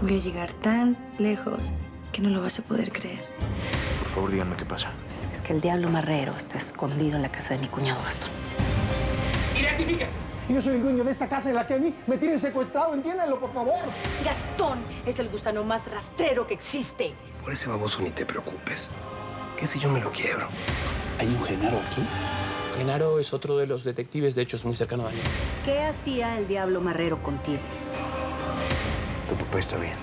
Voy a llegar tan lejos que no lo vas a poder creer. Por favor, díganme qué pasa. Es que el diablo marrero está escondido en la casa de mi cuñado Gastón. ¡Identifíquese! Yo soy el dueño de esta casa en la que a mí me tienen secuestrado, entiéndanlo, por favor. Gastón es el gusano más rastrero que existe. Por ese baboso ni te preocupes. ¿Qué si yo me lo quiebro? ¿Hay un Genaro aquí? Genaro es otro de los detectives, de hecho es muy cercano a Daniel. ¿Qué hacía el diablo marrero contigo? Tu papá está bien.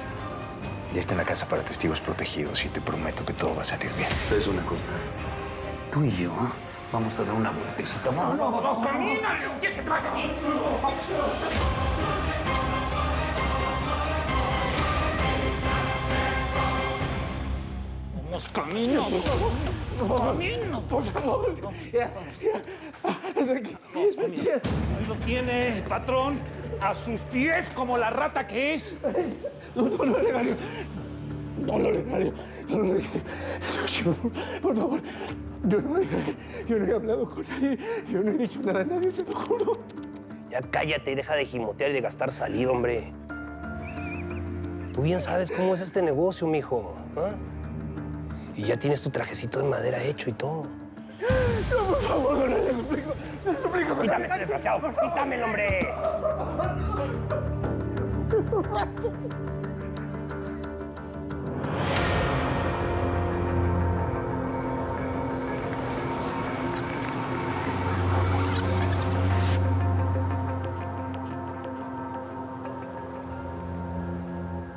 Ya está en la casa para testigos protegidos y te prometo que todo va a salir bien. ¿Sabes una cosa? Tú y yo vamos a dar una vueltecita. Vamos, camina. ¿Quieres que te vaya? ¡Vamos, camino! ¡Camino! Por favor. Ya. Ahí lo tiene, patrón. A sus pies como la rata que es. No, Legario. No, Legario. Por favor. Yo no he hablado con nadie. Yo no he dicho nada a nadie, se lo juro. Ya cállate y deja de gimotear y de gastar saliva, hombre. Tú bien sabes cómo es este negocio, mijo. ¿Ah? Y ya tienes tu trajecito de madera hecho y todo. No, por favor, no, le suplico. Quítame este desgraciado, quítamelo, hombre.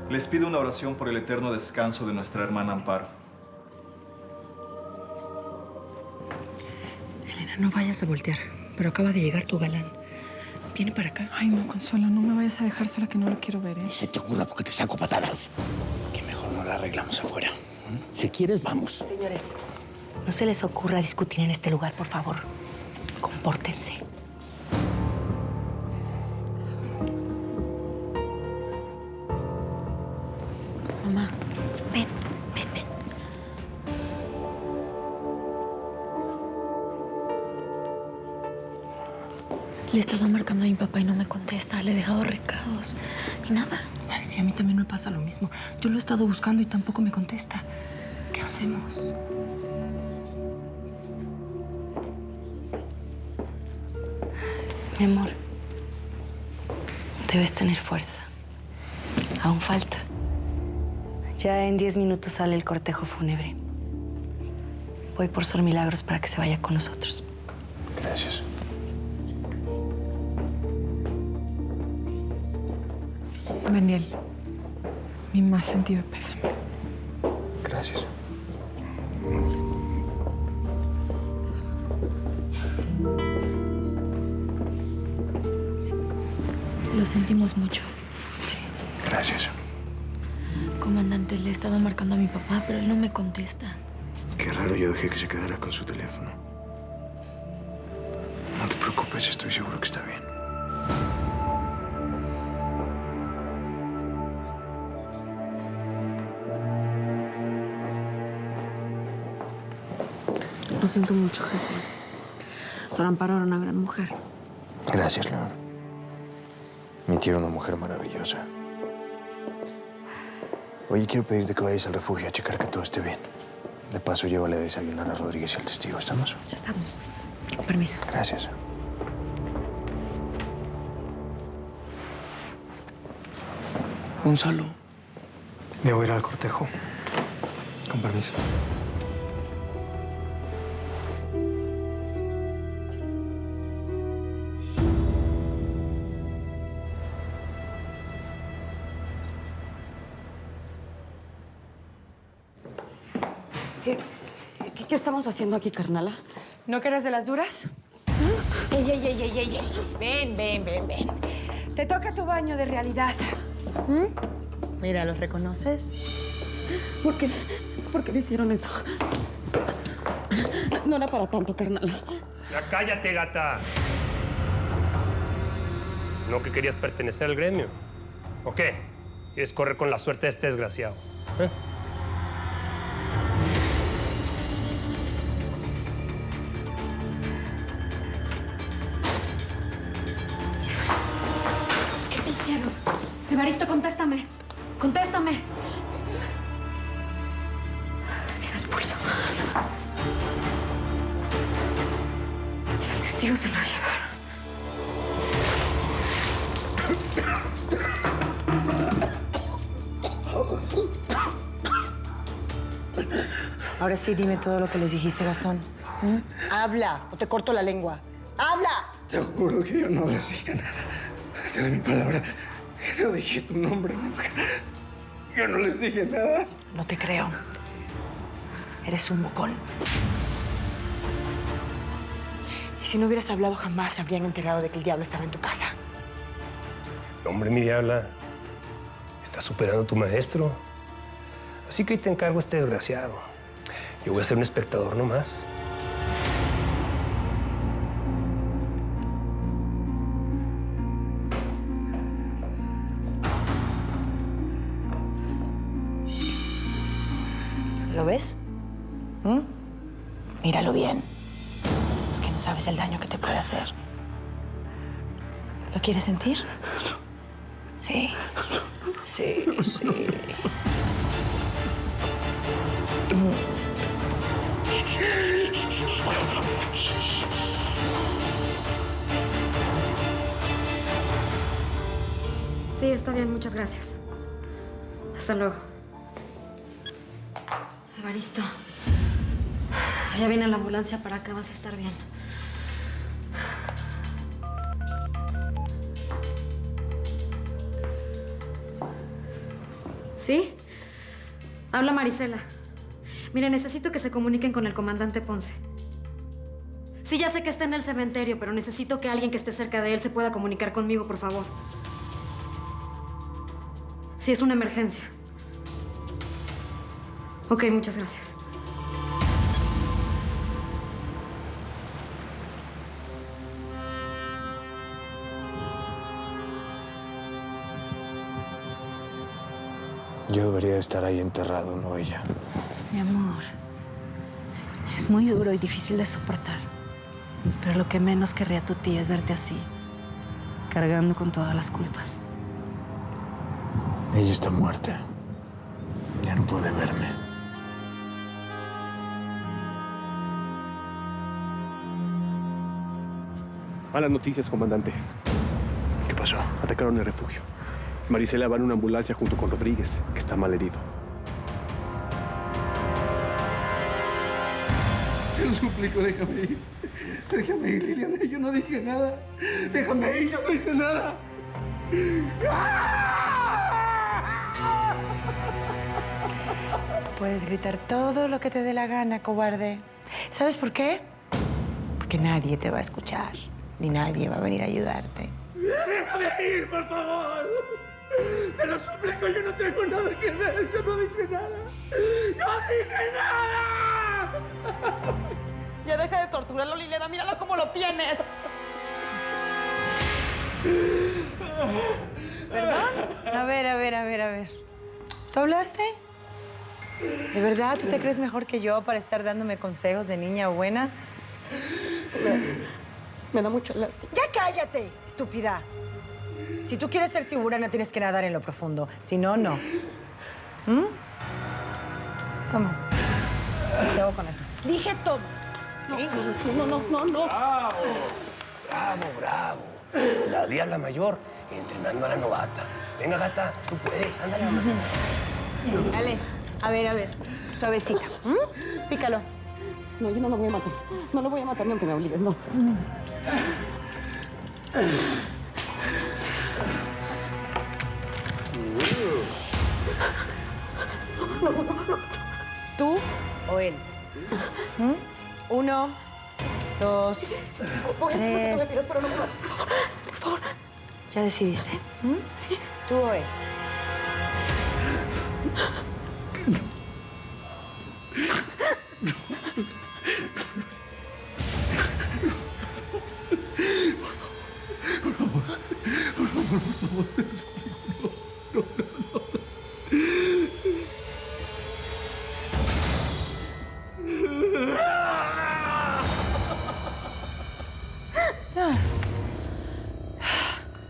Les pido una oración por el eterno descanso de nuestra hermana Amparo. Elena, no vayas a voltear, pero acaba de llegar tu galán. Viene para acá. Ay, no, Consuelo, no me vayas a dejar sola que no lo quiero ver, ¿eh? Ni se te ocurra porque te saco patadas. Que mejor no la arreglamos afuera. Si quieres, vamos. Señores, no se les ocurra discutir en este lugar, por favor. Compórtense. Mamá. Ven. Le he estado marcando a mi papá y no me contesta. Le he dejado recados y nada. Ay, sí, a mí también me pasa lo mismo. Yo lo he estado buscando y tampoco me contesta. ¿Qué hacemos? Mi amor, debes tener fuerza. Aún falta. Ya en 10 minutos sale el cortejo fúnebre. Voy por Sor Milagros para que se vaya con nosotros. Gracias. Daniel, mi más sentido pésame. Gracias. Lo sentimos mucho. Sí. Gracias. Comandante, le he estado marcando a mi papá, pero él no me contesta. Qué raro, yo dejé que se quedara con su teléfono. No te preocupes, estoy seguro que está bien. Lo siento mucho, jefe. Sor Amparo era una gran mujer. Gracias, León. Mi tía era una mujer maravillosa. Oye, quiero pedirte que vayas al refugio a checar que todo esté bien. De paso, llévale a desayunar a Rodríguez y al testigo. ¿Estamos? Ya estamos. Con permiso. Gracias. Gonzalo. Debo ir al cortejo. Con permiso. ¿Qué estamos haciendo aquí, carnala? ¿No que eres de las duras? Ey. Ven. Te toca tu baño de realidad. Mira, ¿los reconoces? ¿Por qué? ¿Por qué le hicieron eso? No era para tanto, carnala. Ya cállate, gata. ¿No que querías pertenecer al gremio? ¿O qué? ¿Quieres correr con la suerte de este desgraciado? ¿Eh? ¿Qué te hicieron? Evaristo, contéstame. ¡Contéstame! Tienes pulso. El testigo se lo llevaron. Ahora sí, dime todo lo que les dijiste, Gastón. Habla, o te corto la lengua. ¡Habla! Te juro que yo no les dije nada. Te doy mi palabra. Que no dije tu nombre nunca. Yo no les dije nada. No te creo. Eres un bocón. Y si no hubieras hablado, jamás se habrían enterado de que el diablo estaba en tu casa. Hombre, mi diabla, estás superando a tu maestro. Así que hoy te encargo a este desgraciado. Yo voy a ser un espectador nomás. ¿Lo ves? Míralo bien. Que no sabes el daño que te puede hacer. ¿Lo quieres sentir? Sí. Sí, sí. Sí, está bien, muchas gracias. Hasta luego. Evaristo, ya viene la ambulancia para acá, vas a estar bien. ¿Sí? Habla Marisela. Mire, necesito que se comuniquen con el comandante Ponce. Sí, ya sé que está en el cementerio, pero necesito que alguien que esté cerca de él se pueda comunicar conmigo, por favor. Sí, es una emergencia. Ok, muchas gracias. Yo debería de estar ahí enterrado, no ella. Mi amor, es muy duro y difícil de soportar. Pero lo que menos querría tu tía es verte así, cargando con todas las culpas. Ella está muerta. Ya no puede verme. Malas noticias, comandante. ¿Qué pasó? Atacaron el refugio. Marisela va en una ambulancia junto con Rodríguez, que está mal herido. Te lo suplico, déjame ir. Déjame ir, Liliana. Yo no dije nada. Déjame ir, yo no hice nada. Puedes gritar todo lo que te dé la gana, cobarde. ¿Sabes por qué? Porque nadie te va a escuchar, ni nadie va a venir a ayudarte. Déjame ir, por favor. Te lo suplico, yo no tengo nada que ver. Yo no dije nada. ¡No dije nada! Ya deja de torturarlo, Liliana. Míralo cómo lo tienes. ¿Perdón? A ver. ¿Tú hablaste? ¿De verdad? ¿Tú te crees mejor que yo para estar dándome consejos de niña buena? Me da mucho lástima. ¡Ya cállate, estúpida! Si tú quieres ser tiburona, tienes que nadar en lo profundo. Si no, no. Toma. Te hago con eso. Dije toma. No. Bravo. La diabla mayor entrenando a la novata. Venga, gata, tú puedes. Ándale, vamos. Dale. A ver. Suavecita. Pícalo. No, yo no lo voy a matar. No lo voy a matar ni aunque me obligues, no. ¿Tú o él? 1, 2, 3. Pero no me mates, por favor. ¿Ya decidiste? Sí. ¿Tú o él?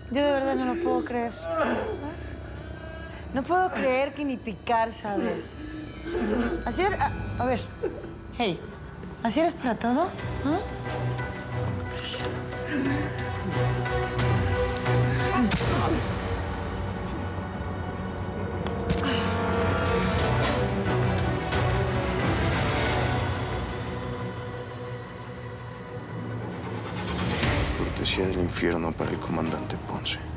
Yo de verdad no lo puedo creer. No puedo creer que ni picar, ¿sabes? Así eres... A ver. Hey, ¿así eres para todo? ¿Ah? Cortesía del infierno para el comandante Ponce.